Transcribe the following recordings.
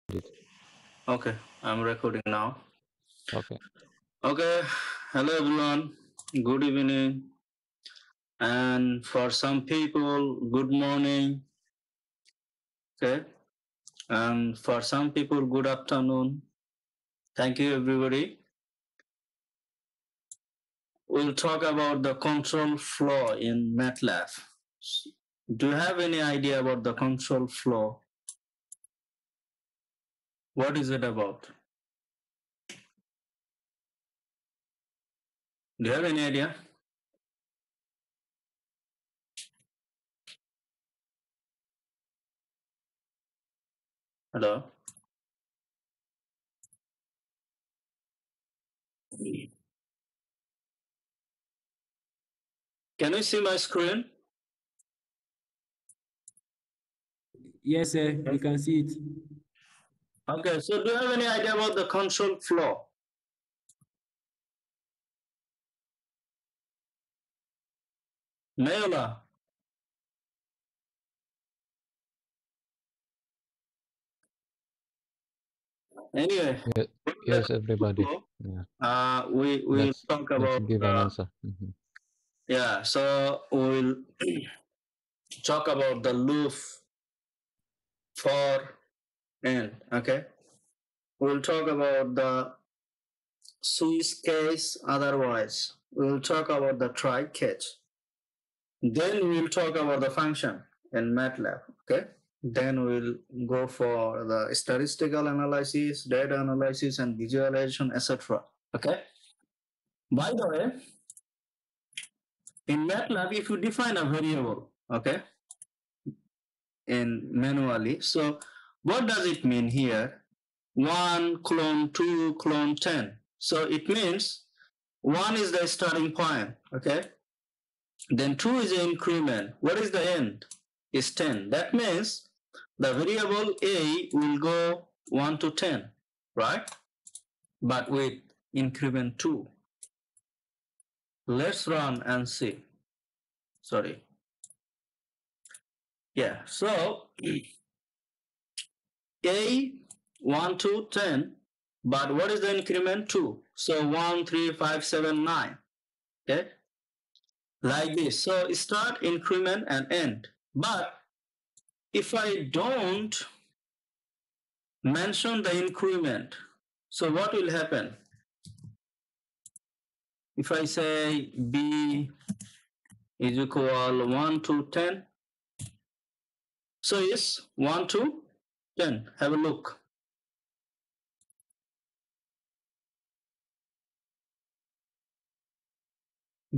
Okay, I'm recording now. Okay. Okay, hello everyone. Good evening. And for some people, good morning. Okay, and for some people, good afternoon. Thank you, everybody. We'll talk about the control flow in Matlab. Do you have any idea about the control flow? What is it about? Do you have any idea? Hello? Can you see my screen? Yes, sir. We can see it. Okay, so do you have any idea about the control flow? Nayola? Anyway, Yes, everybody. Yeah. we will talk Let's about give an answer. Mhm. yeah. So we'll talk about the loop for and okay. We'll talk about the Swiss case. Otherwise, we'll talk about the try catch. Then we'll talk about the function in Matlab. Okay. Then we'll go for the statistical analysis, data analysis, and visualization, etc. Okay. By the way, in Matlab, if you define a variable, okay, in manually, so what does it mean here? 1 clone 2 clone 10. So it means 1 is the starting point, okay? Then 2 is the increment. What is the end? Is 10. That means the variable a will go 1 to 10, right? But with increment 2. Let's run and see. Sorry. Yeah, so a 1 to 10, but what is the increment? 2. So 1, 3, 5, 7, 9. Okay, like this. So start, increment, and end. But if I don't mention the increment, so what will happen? If I say b is equal 1 to 10, so it's 1 to 10. Have a look.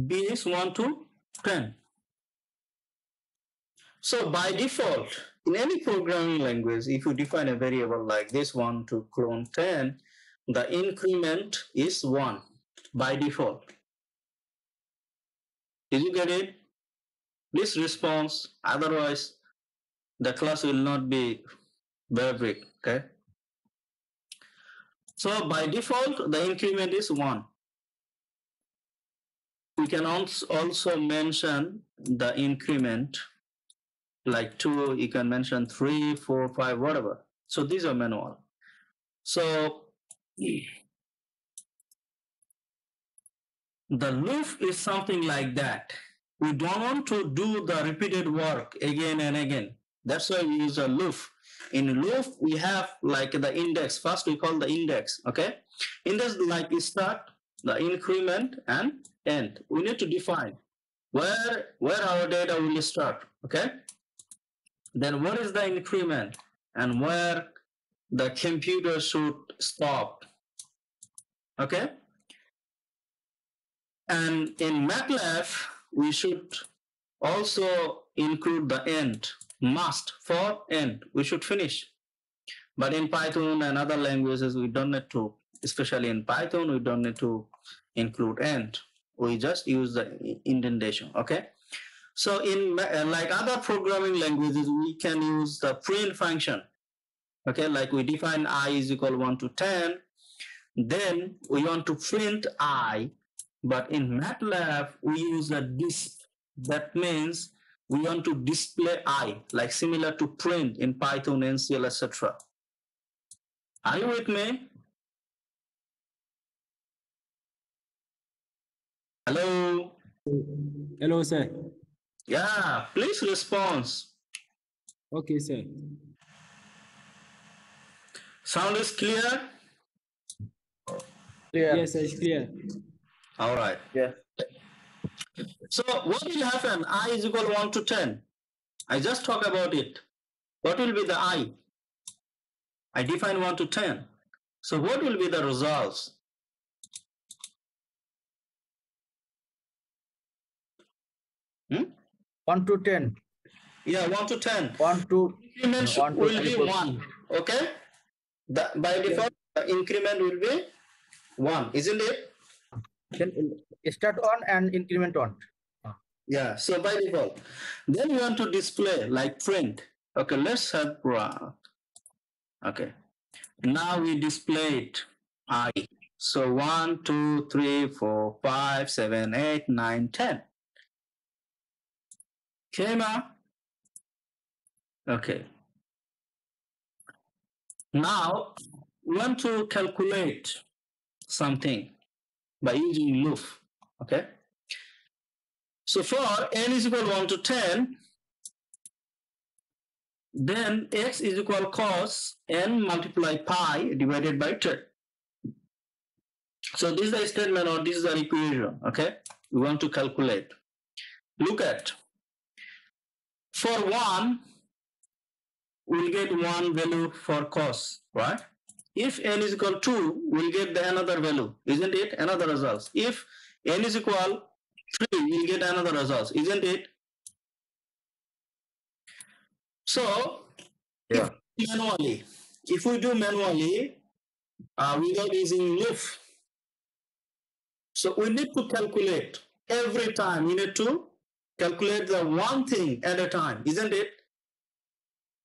B is 1 to 10. So by default, in any programming language, if you define a variable like this 1 to clone 10, the increment is 1 by default. Did you get it? Please respond, otherwise the class will not be very big, okay? So by default, the increment is 1. We can also mention the increment like 2, you can mention 3, 4, 5, whatever. So these are manual. So the loop is something like that. We don't want to do the repeated work again and again. That's why we use a loop. In loop, we have like the index. First, we call the index, okay? Index like start, the increment, and end. We need to define where our data will start, okay? Then what is the increment and where the computer should stop, okay? And in Matlab, we should also include the end, must for end. We should finish. But in Python and other languages, we don't need to, especially in Python, we don't need to include end. We just use the indentation, okay? So in like other programming languages, we can use the print function, okay? Like we define I is equal 1 to 10. Then we want to print I, but in Matlab, we use a disp. That means we want to display I, like similar to print in Python, NCL, etc. Are you with me? Hello? Hello, sir. Yeah, please respond. Okay, sir. Sound is clear? Clear. Yes, sir, it's clear. All right. Yes. So what will happen? I is equal 1 to 10. I just talk about it. What will be the I? I define 1 to 10. So what will be the results? Hmm? 1 to 10. Yeah, 1 to 10. 1 to Increment 1 to will be 24. 1. Okay? By default, the increment will be 1, isn't it? Then start on and increment on. Yeah, so by default. Then you want to display like print. Okay, let's have okay. Now we display it I. So 1, 2, 3, 4, 5, 7, 8, 9, 10. Came out. Okay. Now we want to calculate something by using loop. Okay. So for n is equal 1 to 10, then x is equal cos n multiply pi divided by 10. So this is the statement or this is an equation. Okay. We want to calculate. Look at. For 1, we'll get one value for cos, right? If n is equal 2, we'll get the another value, isn't it? Another result. If n is equal 3, we'll get another result, isn't it? So, Yeah. if we do manually, without using loop, so we need to calculate every time. We need to calculate the one thing at a time, isn't it?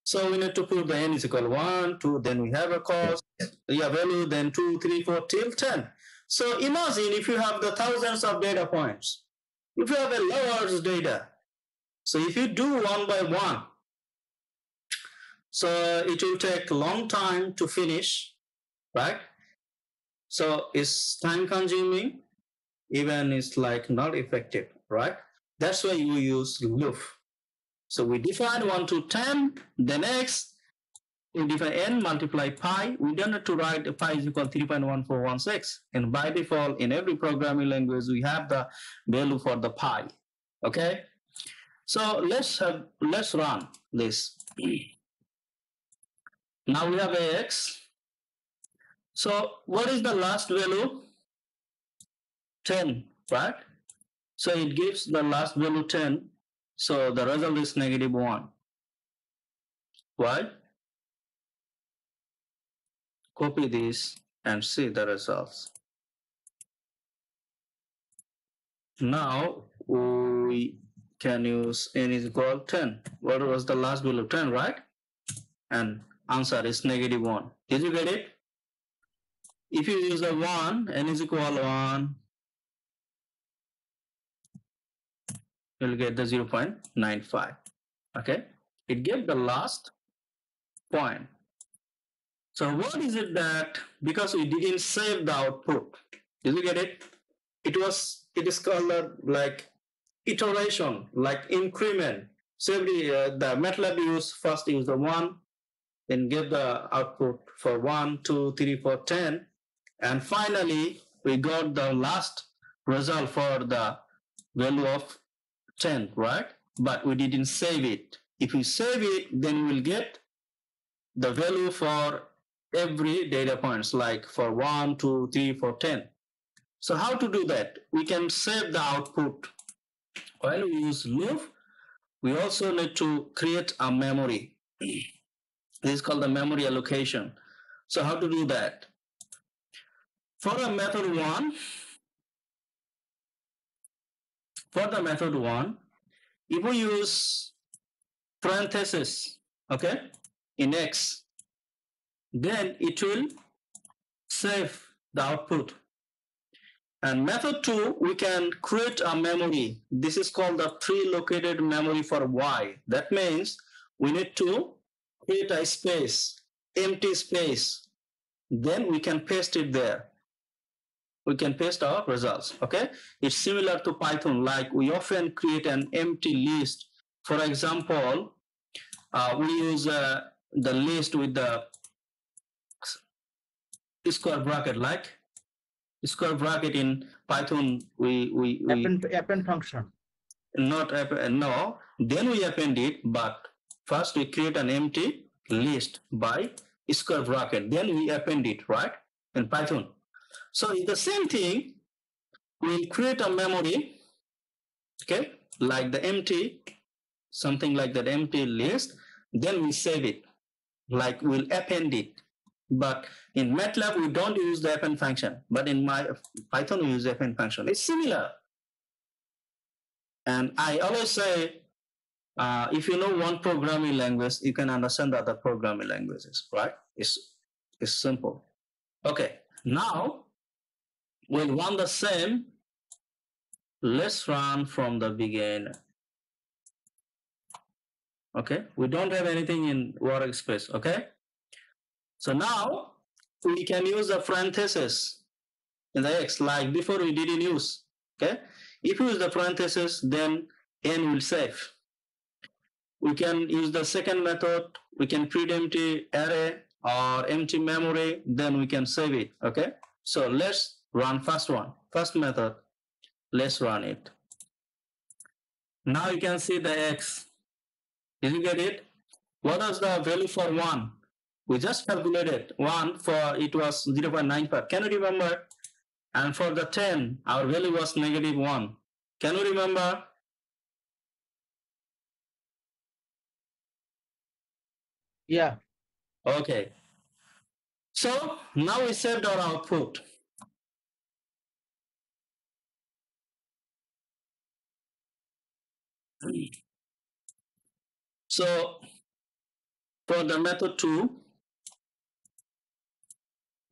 So we need to put the n is equal 1, 2, then we have a cos, value, then 2, 3, 4, till 10. So imagine if you have the thousands of data points, if you have a large data, so if you do one by one, so it will take a long time to finish, right? So it's time consuming, even it's like not effective, right? That's why you use loop. So we define 1 to 10, the next we define n multiply pi. We don't have to write pi is equal 3.1416. And by default, in every programming language, we have the value for the pi. Okay. So let's run this. Now we have ax. So what is the last value? 10, right? So it gives the last value 10. So the result is -1. Why? Copy this and see the results. Now we can use n is equal 10. What was the last value? 10, right? And answer is -1. Did you get it? If you use a 1, n is equal 1, you'll get the 0.95. Okay? It gave the last point. So what is it that, because we didn't save the output, did you get it? It is called like iteration, like increment. So the Matlab first use the 1, then give the output for 1, 2, 3, 4, 10, and finally we got the last result for the value of 10, right? But we didn't save it. If we save it, then we'll get the value for every data points, like for 1, 2, 3, 4, 10. So how to do that? We can save the output. While we use loop, we also need to create a memory. This is called the memory allocation. So how to do that? For the method 1, if we use parenthesis, okay, in x, then it will save the output. And method 2, we can create a memory. This is called the pre-located memory for y. That means we need to create a space, empty space, then we can paste it there. We can paste our results. Okay, it's similar to Python. Like we often create an empty list. For example, we use the list with the square bracket, like square bracket in Python. We append function. Not no. Then we append it, but first we create an empty list by square bracket. Then we append it, right, in Python. So it's the same thing. We'll create a memory, okay, like the empty, something like that empty list. Then we save it, like we'll append it. But in Matlab, we don't use the append function. But in my Python, we use the append function. It's similar. And I always say, if you know one programming language, you can understand the other programming languages, right? It's simple. Okay, now we'll run the same. Let's run from the beginning. Okay, we don't have anything in workspace, okay? So now we can use the parentheses in the X, like before we didn't use, okay? If you use the parentheses, then N will save. We can use the second method. We can create empty array or empty memory, then we can save it, okay? So let's run first one, first method. Let's run it. Now you can see the X. Did you get it? What was the value for 1? We just calculated 1 for it was 0.95. Can you remember? And for the 10, our value was -1. Can you remember? Yeah. Okay. So now we saved our output. So for the method 2,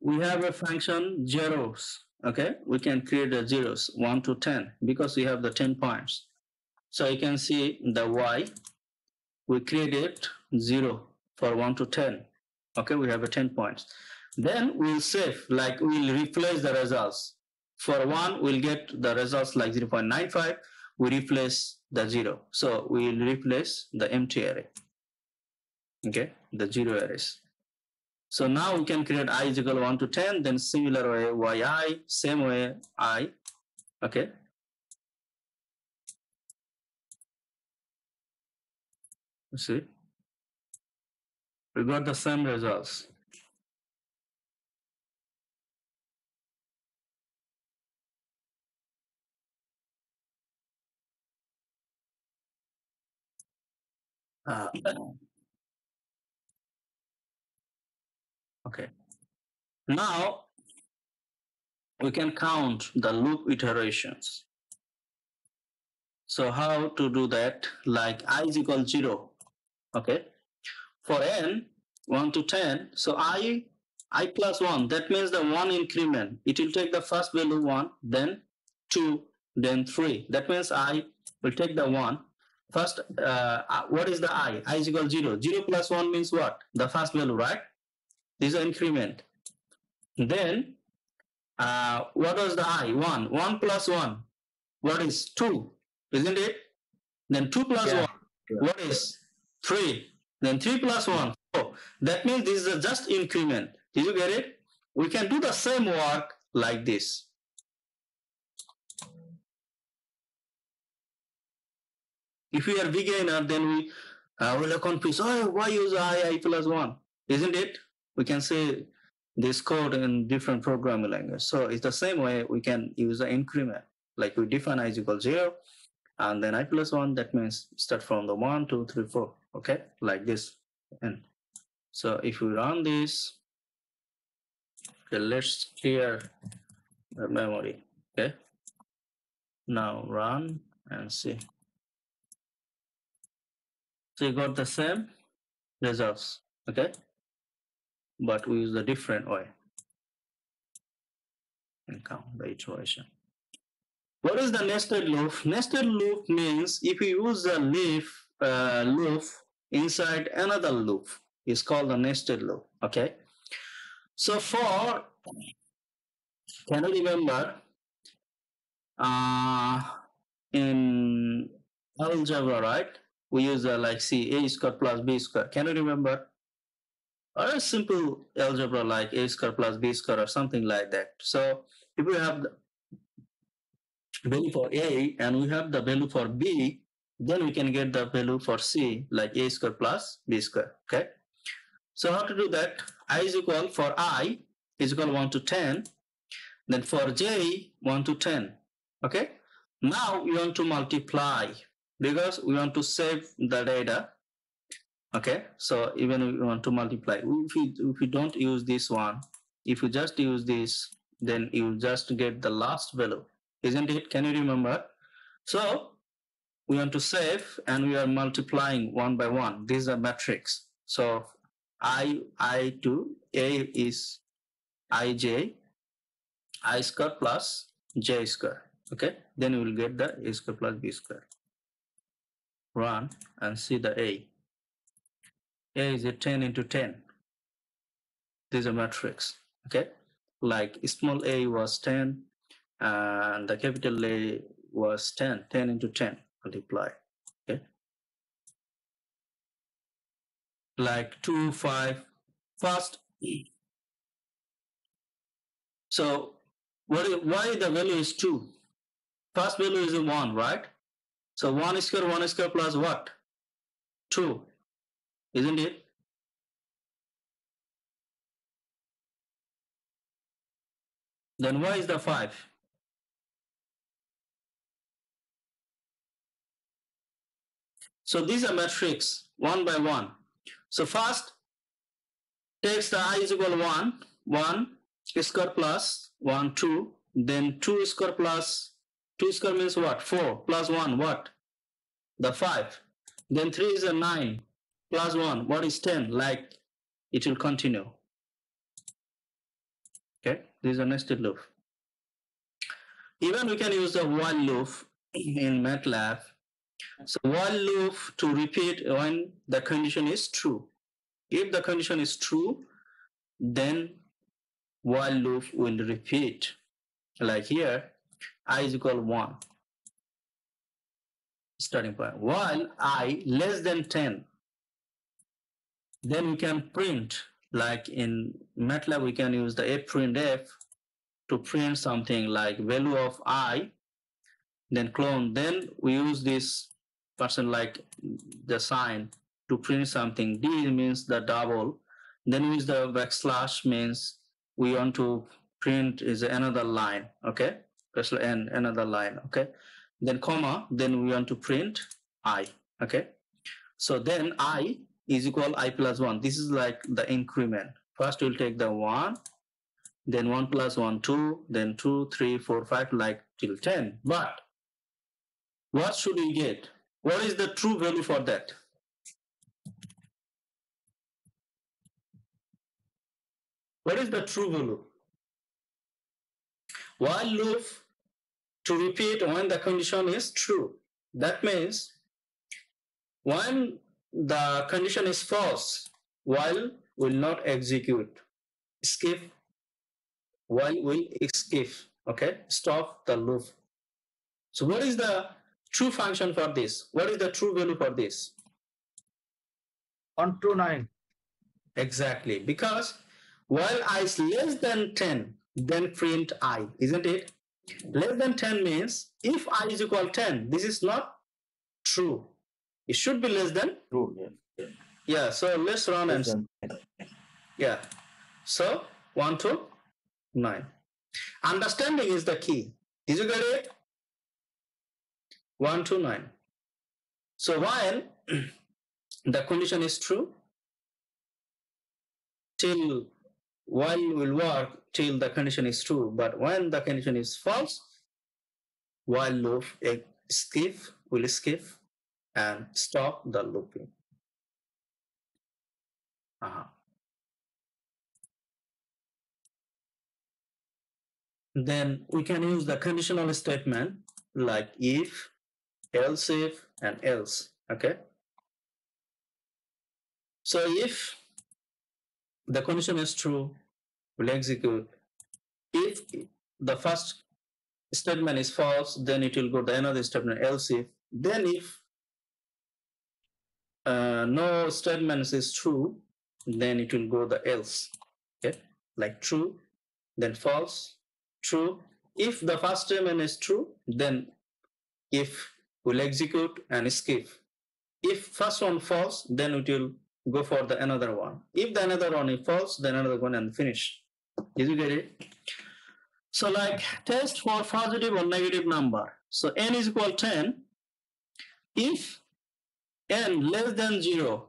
we have a function zeros. Okay, we can create the zeros 1 to 10 because we have the 10 points. So you can see the Y, we created 0 for 1 to 10. Okay, we have a 10 points. Then we'll save, like we'll replace the results. For 1, we'll get the results like 0.95. We replace the 0. So we'll replace the empty array. Okay, the 0 arrays. So now we can create I is equal to 1 to 10, then similar way yi, same way I, okay. See, we got the same results. Okay. Now we can count the loop iterations. So how to do that? Like I is equal to 0. Okay. For n 1 to 10, so I plus 1. That means the 1 increment. It will take the first value 1, then 2, then 3. That means I will take the 1. First, what is the I? I is equal to 0. 0 plus 1 means what? The first value, right? This is an increment. Then, what was the I? 1. 1 plus 1. What is 2? Isn't it? Then 2 plus 1. What is 3? Then 3 plus 1. 4. That means this is just increment. Did you get it? We can do the same work like this. If we are beginner, then we will confuse. Oh, why use I plus 1? Isn't it? We can say this code in different programming language. So it's the same way we can use the increment. Like we define I is equal to 0, and then I plus 1. That means start from the 1, 2, 3, 4. Okay, like this. And so if we run this, okay, let's clear the memory. Okay, now run and see. So you got the same results, okay? But we use a different way and count the iteration. What is the nested loop? Nested loop means if you use a loop inside another loop, it's called a nested loop, okay? So for, can you remember in algebra, right? We use like a square plus b square. Can you remember? Or a simple algebra like a square plus b square or something like that. So if we have the value for a and we have the value for b, then we can get the value for c like a square plus b square. Okay. So how to do that? I is equal, for I is equal 1 to 10. Then for j, 1 to 10. Okay. Now we want to multiply because we want to save the data. Okay. So even we want to multiply. If we don't use this one, if you just use this, then you just get the last value, isn't it? Can you remember? So we want to save and we are multiplying one by one. This is a matrix. So I to a is ij, I square plus j square. Okay, then we will get the a square plus b square. Run and see the a. A is a 10 into 10. This is a matrix. Okay, like small a was 10 and the capital A was 10. 10 into 10 multiply. Okay, like 2, 5. First, so why the value is 2? First value is 1, right? So 1 square plus what? 2, isn't it? Then why is the 5? So these are matrix one by one. So first takes the I is equal 1, 1 square plus 1, 2, then 2 square plus 2 square means what? 4 plus 1, what? The 5. Then 3 is a 9 plus 1, what is 10? Like it will continue. Okay, this is a nested loop. Even we can use the while loop in Matlab. So while loop to repeat when the condition is true. If the condition is true, then while loop will repeat. Like here, I is equal 1. Starting point. While I less than 10, then we can print, like in Matlab we can use the printf to print something like value of I, then clone. Then we use this person like the sign to print something. D means the double. Then we use the backslash means we want to print is another line. Okay, special n another line. Okay, then comma. Then we want to print I. Okay, so then I is equal I plus 1. This is like the increment. First we'll take the 1, then 1 plus 1, 2, then 2, 3, 4, 5, like till 10. But what should we get? What is the true value for that? What is the true value? While loop to repeat when the condition is true. That means when the condition is false, while will not execute. Skip, while will skip. Okay, stop the loop. So what is the true function for this? What is the true value for this? 1 to 9. Exactly, because while I is less than 10, then print I, isn't it? Less than 10 means if I is equal 10, this is not true. It should be less than. True, yes. Yeah, so let's run and Less than. yeah. So 1 to 9. Understanding is the key. Did you get it? 1 to 9. So while the condition is true, till while will work till the condition is true, but when the condition is false, while loop will skip and stop the looping. Then we can use the conditional statement like if, else if, and else. Okay. So if the condition is true, will execute. If the first statement is false, then it will go to another statement, else if. Then if no statements is true, then it will go the else. Okay, like true, then false, true. If the first statement is true, then if will execute and skip. If first one false, then it will go for the another one. If the another one is false, then another one and finish. Did you get it? So like test for positive or negative number. So n is equal 10. If n less than 0,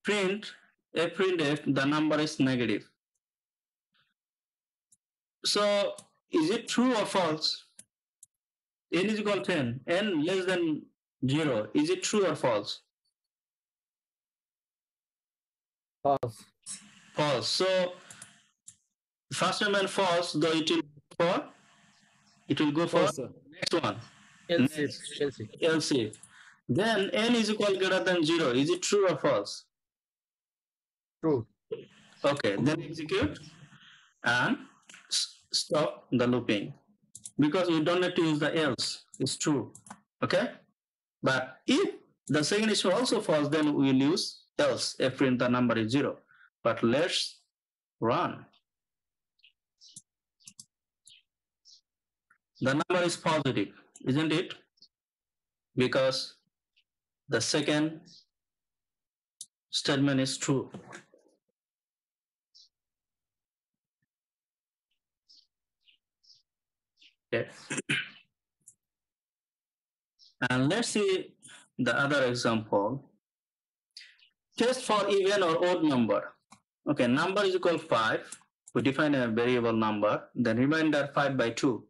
printf the number is negative. So is it true or false? N is equal 10, n less than 0. Is it true or false? False. False. So first statement false, though it will go for False, sir. next one. Else if. Else if. Else if. Then n is equal greater than 0. Is it true or false? True. Okay, then execute and stop the looping, because we don't need to use the else. It's true. Okay, but if the second is also false, then we will use else if print the number is 0. But let's run. The number is positive, isn't it? Because the second statement is true. Okay. And let's see the other example. Test for even or odd number. Okay, number is equal to 5. We define a variable number, then remainder 5 by 2.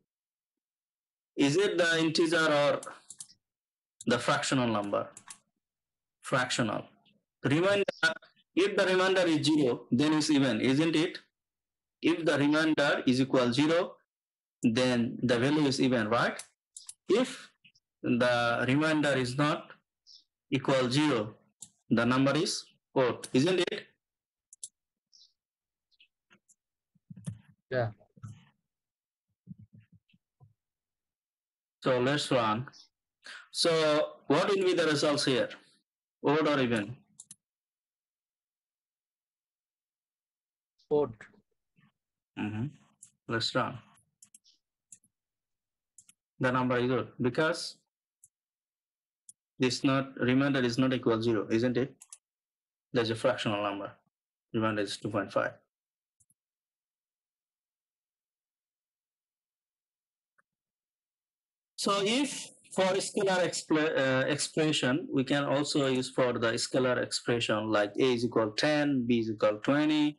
Is it the integer or the fractional number? Fractional. Remainder, if the remainder is 0, then it's even, isn't it? If the remainder is equal to 0, then the value is even, right? If the remainder is not equal to 0, the number is odd, isn't it? Yeah. So let's run. So what will be the results here? Odd or even? Odd. Let's run. The number is odd because this remainder is not equal to 0, isn't it? There's a fractional number. Remainder is 2.5. So if for scalar expression, we can also use for the scalar expression like a is equal to 10, b is equal to 20.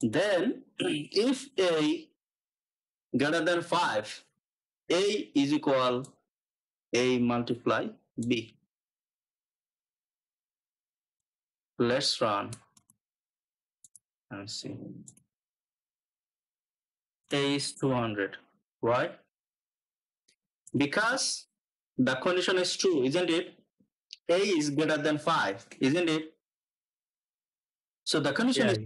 Then if a greater than 5, a is equal a multiply b. Let's run and see. A is 200. Why? Because the condition is true, isn't it? A is greater than 5, isn't it? So the condition is,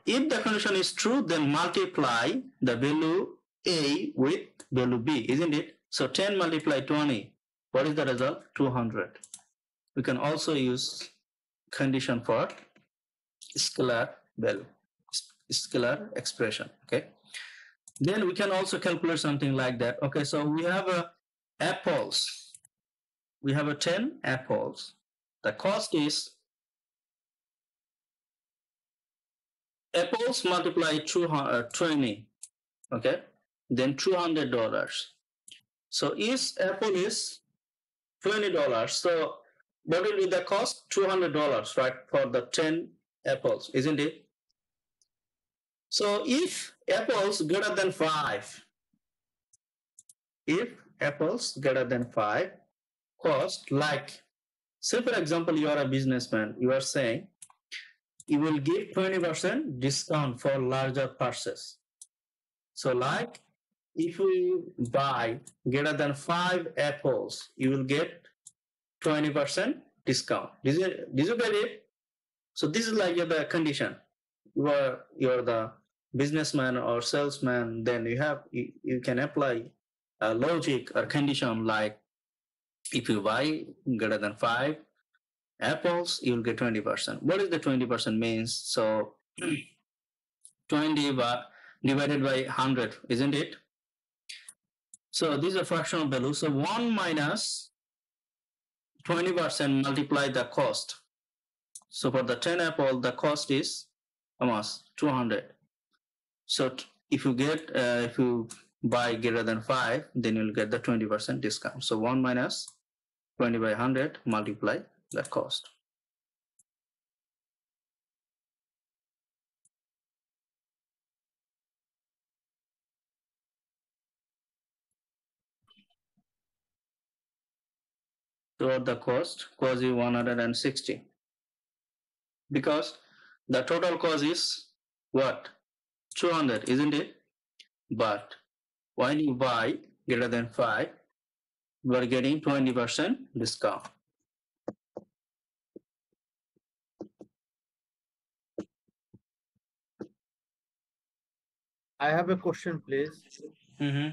if the condition is true, then multiply the value A with value B, isn't it? So 10 multiply 20. What is the result? 200. We can also use condition for scalar value, scalar expression, okay? Then we can also calculate something like that. Okay, so we have apples. We have 10 apples. The cost is apples multiply 20, okay? Then $200. So each apple is $20. So what will be the cost? $200, right? For the 10 apples, isn't it? So if apples greater than 5, cost, like, say for example, you are a businessman, you are saying you will give 20% discount for larger purchase. So like if you buy greater than 5 apples, you will get 20% discount. Did you get it? So this is like the condition. you're the businessman or salesman, then you can apply a logic or condition like if you buy greater than 5 apples, you'll get 20%. What is the 20% means? So 20 divided by 100, isn't it? So this is a fractional value. So 1 minus 20% multiply the cost. So for the 10 apple, the cost is how much? 200. So if you buy greater than 5, then you'll get the 20% discount. So 1 minus 20 by 100 multiply the cost. So the cost is 160 because the total cost is what? 200, isn't it? But when you buy greater than 5, you are getting 20% discount. I have a question, please. Mm-hmm.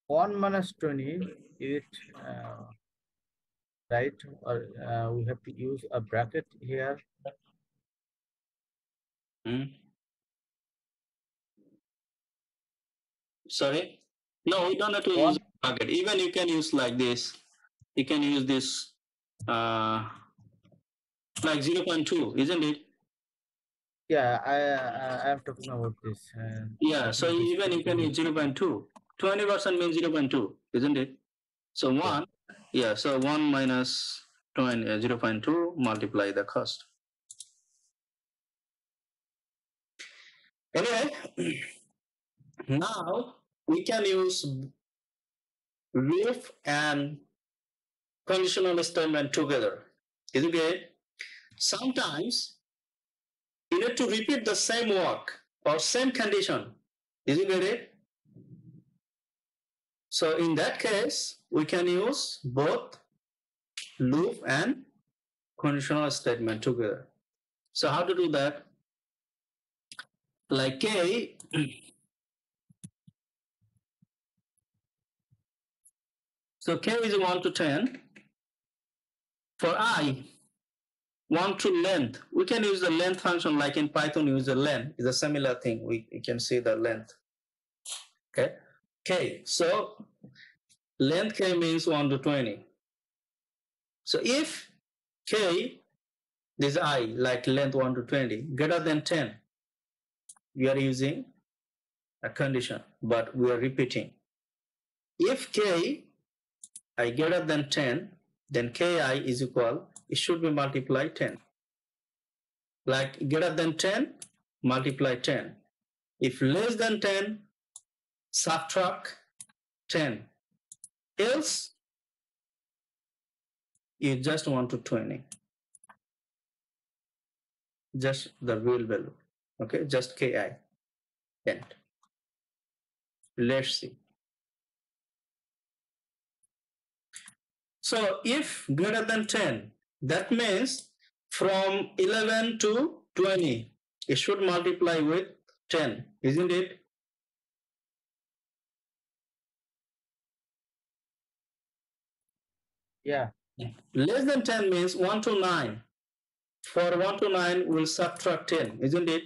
1 minus 20, is it right? Or we have to use a bracket here? Mm-hmm. Sorry? No, we don't have to use a bracket. Even you can use like this. You can use this like 0.2, isn't it? Yeah, I am talking about this. Yeah, so even you can use 0.2. 20% means 0.2, isn't it? So 1, yeah, so 1 minus 20, 0.2 multiply the cost. Anyway, now we can use if and conditional statement together. Is it okay? Sometimes you need to repeat the same work or same condition. Is it okay? So in that case, we can use both loop and conditional statement together. So how to do that? Like K, so K is 1 to 10. For I, 1 to length, we can use the length function like in Python, use the length. It's a similar thing. We can see the length. Okay. K, so length K means 1 to 20. So if K, this I, like length 1 to 20, greater than 10, we are using a condition, but we are repeating. If K I greater than 10, then Ki is equal, it should be multiplied 10. Like greater than 10, multiply 10. If less than 10, subtract 10. Else, you just want to 20. Just the real value. Okay, just Ki. End. Let's see. So if greater than 10, that means from 11 to 20, it should multiply with 10, isn't it? Yeah. Less than 10 means 1 to 9. For 1 to 9, we'll subtract 10, isn't it?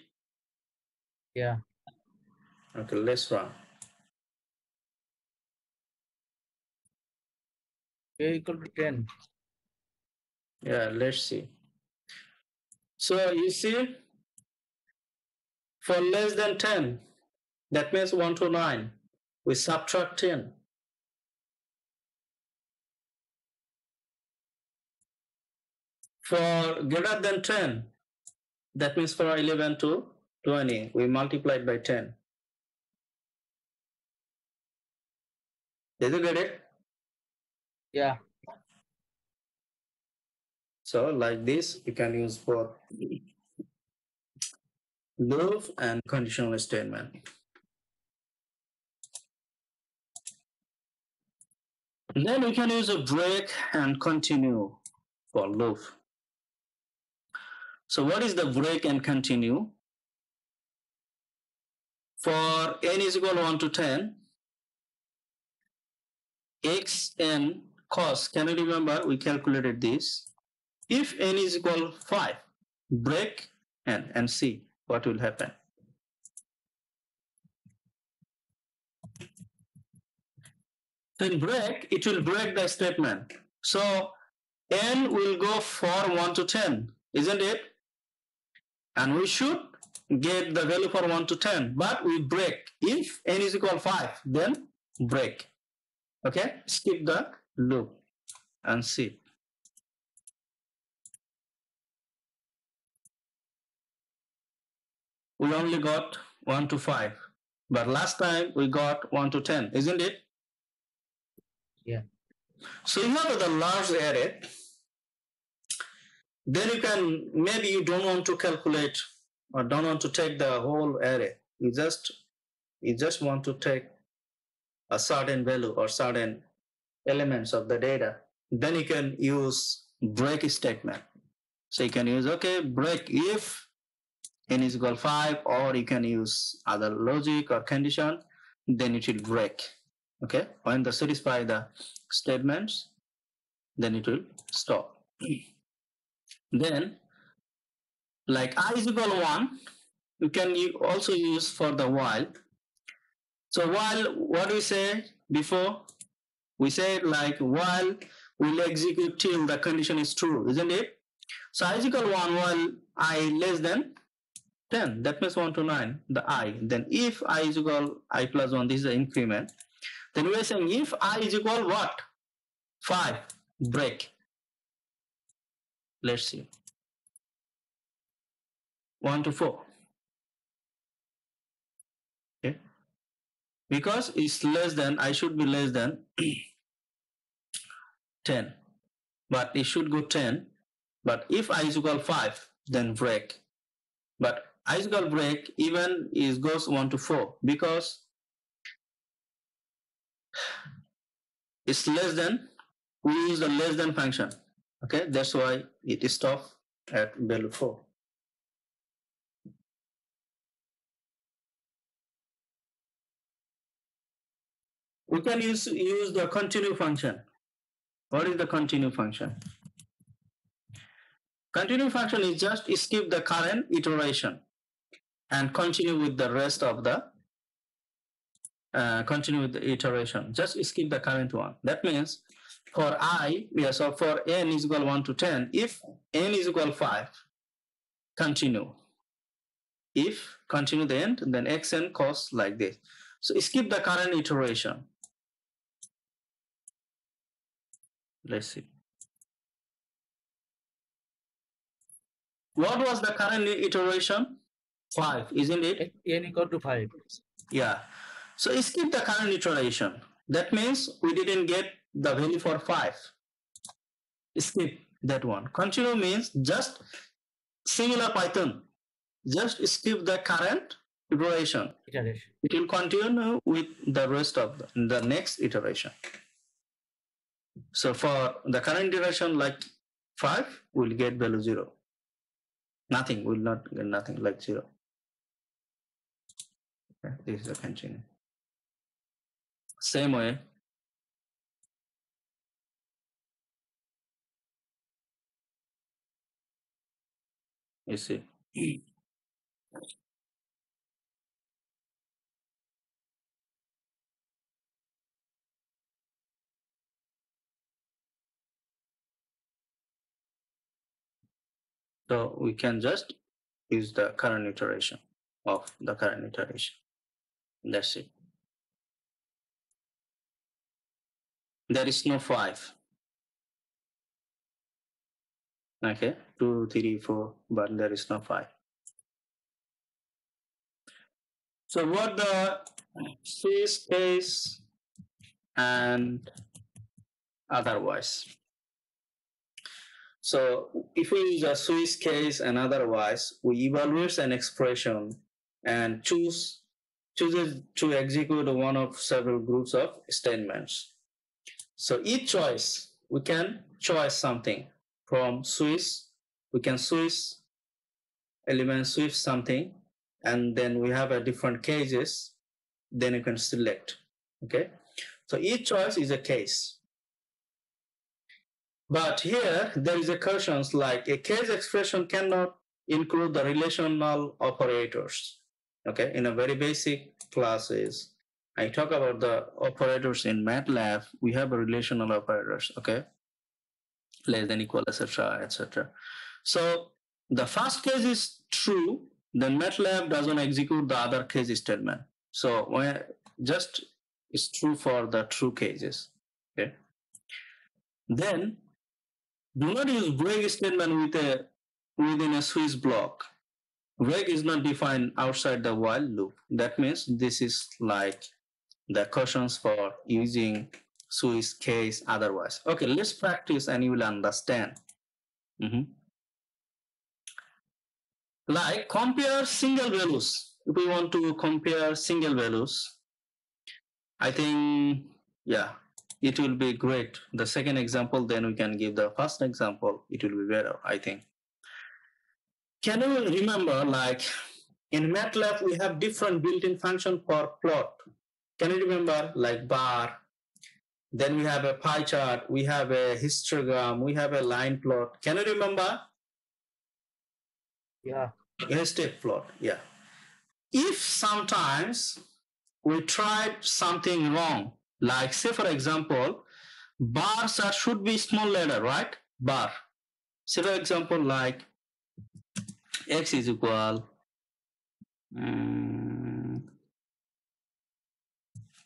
Yeah. Okay, let's run. K equal to 10. Yeah, let's see. So you see, for less than 10, that means 1 to 9, we subtract 10. For greater than 10, that means for 11 to 20, we multiplied by 10. Did you get it? Yeah. So like this, you can use both loop and conditional statement. And then we can use a break and continue for loop. So what is the break and continue? For n is equal 1 to 10, xn cos, can you remember we calculated this? If n is equal 5, break n and see what will happen. In break, it will break the statement. So n will go for 1 to 10, isn't it? And we should get the value for 1 to 10, but we break. If n is equal 5, then break. Okay, skip the loop and see. We only got 1 to 5, but last time we got 1 to 10, isn't it? Yeah. So you have the large array, then you can, maybe you don't want to calculate or don't want to take the whole array. You just want to take a certain value or certain elements of the data. Then you can use break statement. So you can use, okay, break if n is equal 5, or you can use other logic or condition, then it will break. Okay, when they satisfy the statements, then it will stop. Then, like I is equal 1, you can also use for the while. So while, what we say before? We said like while will execute till the condition is true, isn't it? So I is equal 1 while I less than 10, that means 1 to 9, the I. Then if I is equal I plus 1, this is the increment. Then we are saying if I is equal what? 5, break. Let's see. 1 to 4. Okay. Because it's less than, I should be less than 10. But it should go 10. But if I is equal 5, then break. But I is equal break even is goes 1 to 4 because it's less than, we use the less than function. Okay, that's why it stops at value 4. We can use the continue function. What is the continue function? Continue function is just skip the current iteration and continue with the rest of the continue with the iteration. Just skip the current one. That means for I, yes, so for n is equal 1 to 10, if n is equal 5, continue. If continue the end, then xn cos like this. So skip the current iteration. Let's see. What was the current iteration? 5, isn't it? N equal to 5. Yeah. So skip the current iteration. That means we didn't get the value for 5. Skip that one. Continue means just similar Python. Just skip the current iteration. It will continue with the rest of the next iteration. So for the current iteration like 5, we'll get value 0. Nothing, will not get nothing like 0. Okay, this is a continue. Same way. You see. So we can just use the current iteration of the current iteration. That's it. There is no 5. Okay, 2, 3, 4, but there is no 5. So what the Swiss case and otherwise. So if we use a Swiss case and otherwise, we evaluate an expression and chooses to execute one of several groups of statements. So each choice, we can choose something from Swiss. We can Swiss element switch something, and then we have a different cases, then you can select. Okay, so each choice is a case. But here there is a cautions like a case expression cannot include the relational operators. Okay, in a very basic classes, I talk about the operators in Matlab. We have a relational operators. Okay, less than, equal, etc., etc. So the first case is true, then Matlab doesn't execute the other case statement. So when just it's true for the true cases. Okay. Then do not use break statement within a switch block. Break is not defined outside the while loop. That means this is like the cautions for using switch case otherwise. Okay, let's practice and you will understand. Like compare single values. If we want to compare single values, I think, yeah, it will be great. The second example, then we can give the first example. It will be better, I think. Can you remember, like in Matlab, we have different built-in function for plot. Can you remember, like bar? Then we have a pie chart. We have a histogram. We have a line plot. Can you remember? Yeah. A step plot. Yeah. If sometimes we tried something wrong, like say for example, bar chart should be small letter, right? Bar. Say for example, like x is equal.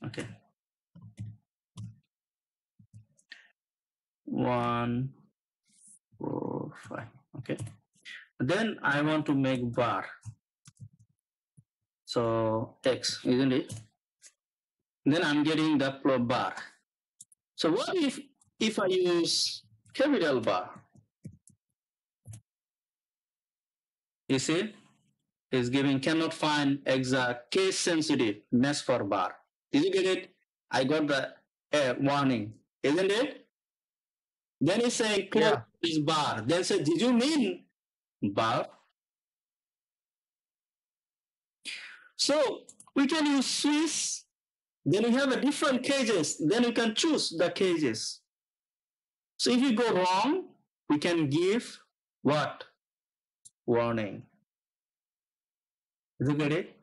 Okay. 1, 4, 5. Okay. Then I want to make bar. So x, isn't it? Then I'm getting the bar. So what if I use capital bar? You see, it's giving cannot find exact case sensitive match for bar. Did you get it? I got the warning, isn't it? Then it's saying close this bar. Then say, did you mean bar? So we can use Swiss. Then we have a different cases. Then we can choose the cases. So if you go wrong, we can give what? Warning. Did you get it?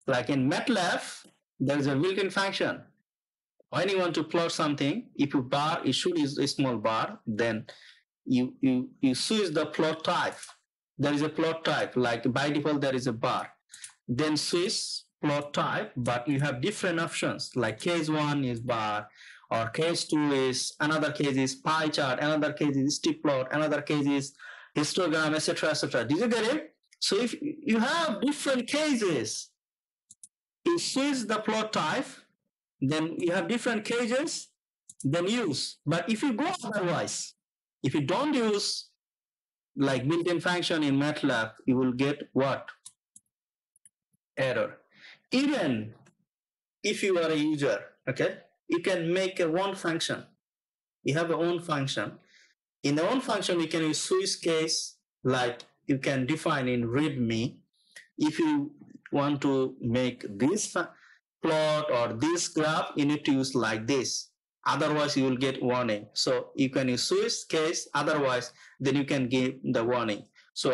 Like in Matlab, there's a built-in function. When you want to plot something, if you bar, it should use a small bar, then you switch the plot type. There is a plot type, like by default there is a bar. Then switch plot type, but you have different options, like case 1 is bar, or case 2 is, another case is pie chart, another case is stick plot, another case is histogram, etc., etc. Did you get it? So if you have different cases, you switch the plot type, then you have different cases, then use. But if you go otherwise, if you don't use like built-in function in Matlab, you will get what? Error. Even if you are a user, okay, you can make a one function. You have your own function. In the own function, you can use switch case, like you can define in README. If you want to make this plot or this graph, you need to use like this. Otherwise, you will get warning. So you can use switch case. Otherwise, then you can give the warning. So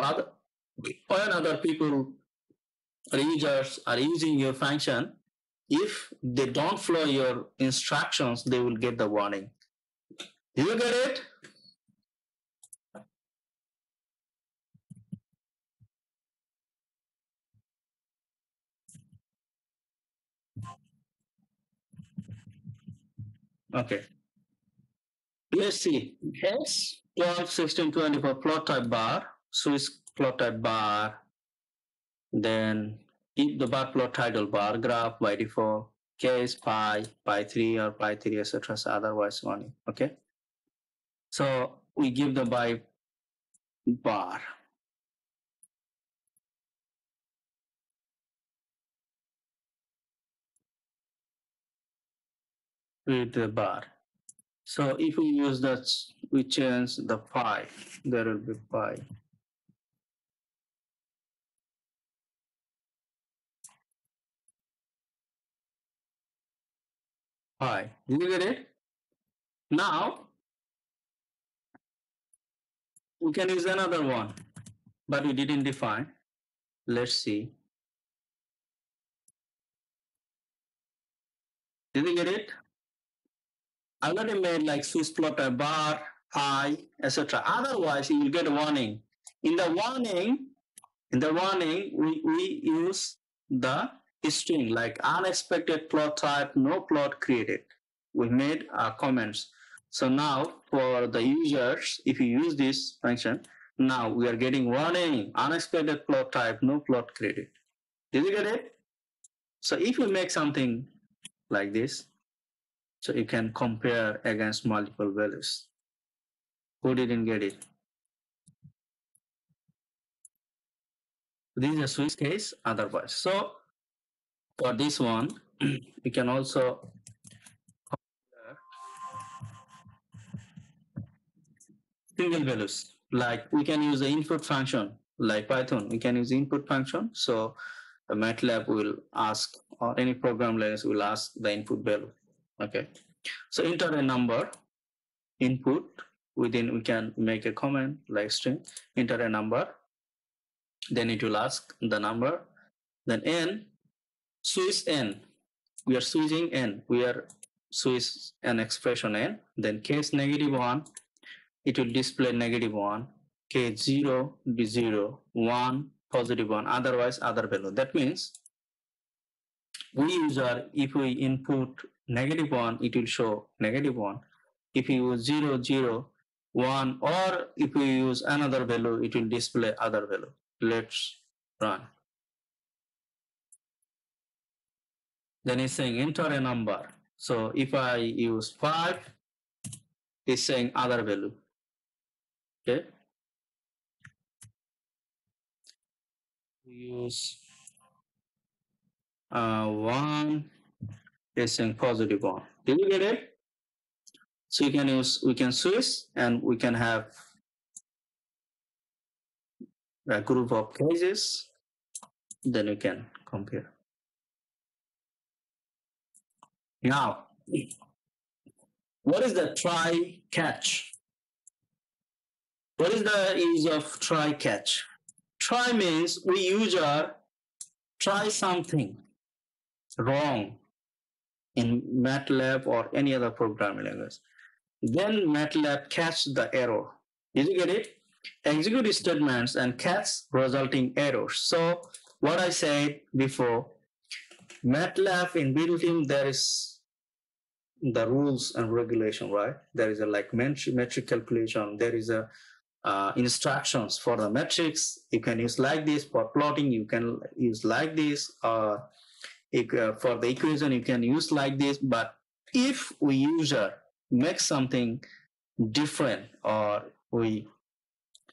when other people, users are using your function, if they don't follow your instructions, they will get the warning. Do you get it? Okay. Let's see. X 12, 16, 24 plot type bar, switch plot type bar, then keep the bar plot title bar graph by default, case pi 3 or pi 3, etc. So otherwise warning. Okay. So we give the by bar. With the bar. So if we use that, we change the pi, there will be pi. y. Did you get it? Now we can use another one, but we didn't define. Let's see. Did you get it? I already made like Swiss plotter bar, I, etc. Otherwise, you will get a warning. In the warning, we use the string like unexpected plot type, no plot created. We made comments. So now for the users, if you use this function, now we are getting warning, unexpected plot type, no plot created. Did you get it? So if you make something like this, so you can compare against multiple values. Who didn't get it? This is a Swiss case otherwise. So for this one, we can also single values. Like we can use the input function, like Python, we can use input function. So the Matlab will ask, or any program language will ask the input value. Okay. So enter a number, input, within we can make a comment like string, enter a number, then it will ask the number, then n, Swiss n. We are switching n. We are switch an expression n. Then case -1, it will display -1. Case 0 be 0, 1 +1. Otherwise, other value. That means we user, if we input -1, it will show -1. If we use 0, 0, 1, or if we use another value, it will display other value. Let's run. Then it's saying enter a number. So if I use 5, it's saying other value. Okay. We use 1, it's saying +1. Did you get it? So you can use, we can switch, and we can have a group of cases. Then you can compare. Now, what is the try catch? What is the use of try catch? Try means we user try something wrong in Matlab or any other programming language. Then Matlab catch the error. Did you get it? Execute statements and catch resulting errors. So what I said before, Matlab in built-in, there is the rules and regulation, right? There is a like metric calculation. There is a instructions for the metrics. You can use like this. For plotting, you can use like this. For the equation, you can use like this. But if we user make something different, or we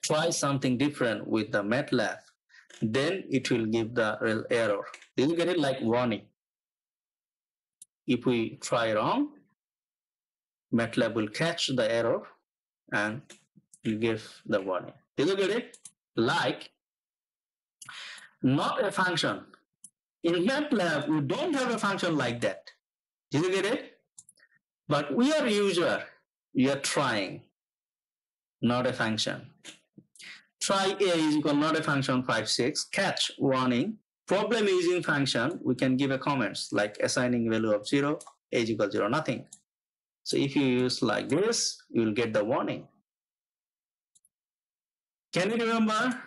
try something different with the Matlab, then it will give the real error. Did you get it? Like warning. If we try wrong, Matlab will catch the error and will give the warning. Did you get it? Like not a function. In Matlab, we don't have a function like that. Did you get it? But we are user. We are trying, not a function. Try a is equal not a function 5, 6. Catch warning. Problem using function, we can give a comments like assigning value of 0, a is equal 0, nothing. So if you use like this, you will get the warning. Can you remember?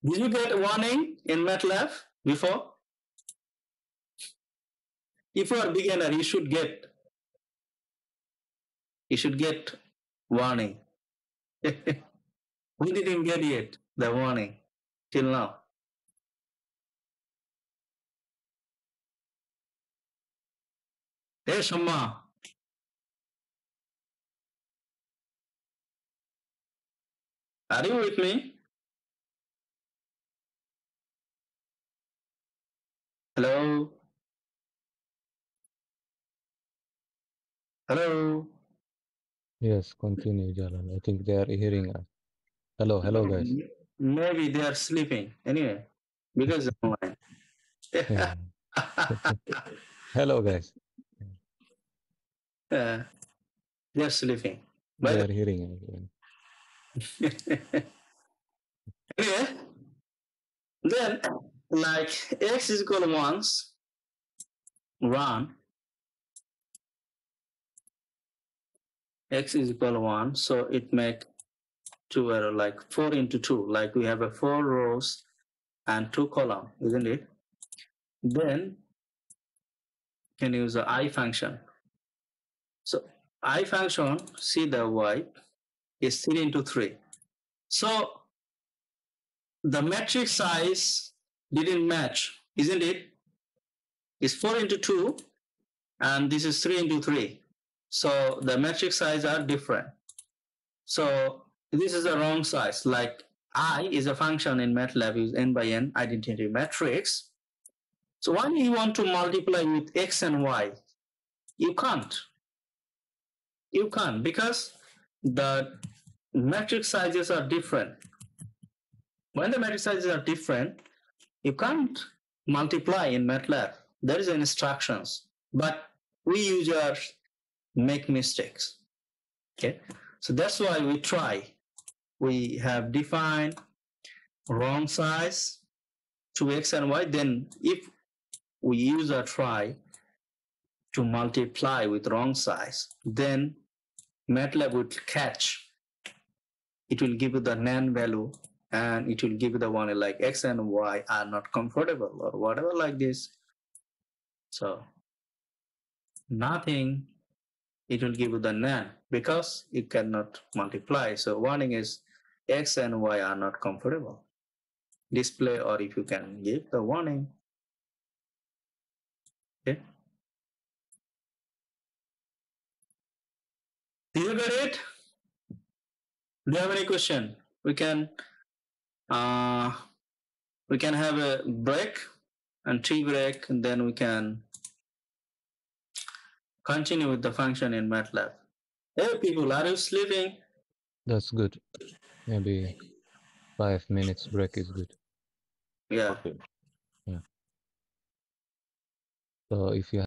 Did you get a warning in Matlab before? If you are a beginner, you should get warning. We didn't get yet the warning till now. Hey, Shama. Are you with me? Hello? Hello? Yes, continue, Jalal. I think they are hearing us. Hello, guys. Maybe they are sleeping. Anyway, because they're online. Yeah. Hello, guys. They're sleeping. They But are hearing us. anyway, then like x is equal to 1, run, x is equal to 1, so it make 2 error, like 4 into 2, like we have a 4 rows and 2 column, isn't it? Then can use the I function. So I function, see the y is 3 into 3. So the matrix size didn't match, isn't it? It's 4 into 2 and this is 3 into 3. So the matrix size are different. So this is the wrong size. Like I is a function in Matlab is n by n identity matrix. So when you want to multiply with x and y, you can't. You can't because the matrix sizes are different. When the matrix sizes are different, you can't multiply in Matlab. There is instructions, but we users make mistakes. Okay, so that's why we try. We have defined wrong size to x and y. Then if we use a try to multiply with wrong size, then Matlab would catch. It will give you the NaN value and it will give you the one like x and y are not comfortable or whatever like this. So nothing, it will give you the NaN because you cannot multiply. So warning is x and y are not comfortable. Display, or if you can give the warning. Okay. Did you get it? Do you have any question? We can have a break and tea break, and then we can continue with the function in Matlab. Hey people, are you sleeping? That's good. Maybe 5 minutes break is good. Yeah. Yeah. So if you